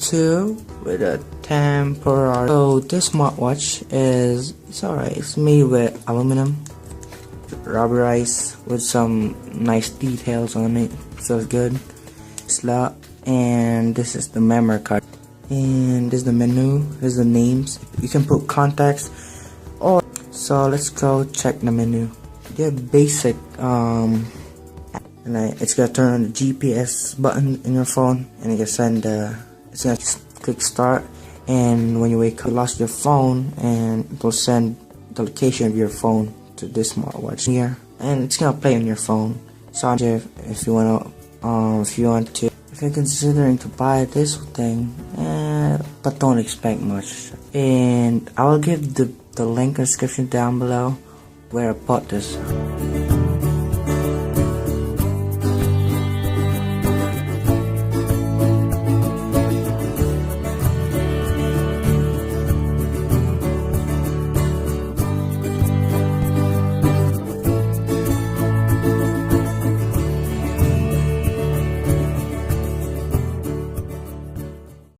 2 with a temporary. So this smartwatch it's alright. It's made with aluminum, rubberized with some nice details on it. Feels good. Slot, and this is the memory card. And this is the menu. This is the names. You can put contacts. So let's go check the menu. The basic and it's gonna turn on the GPS button in your phone, and you can send it's gonna click start, and when you wake up you lost your phone, and it will send the location of your phone to this smartwatch here, and it's gonna play on your phone. So if you're considering to buy this thing, but don't expect much. And I will give the link in the description down below where I bought this.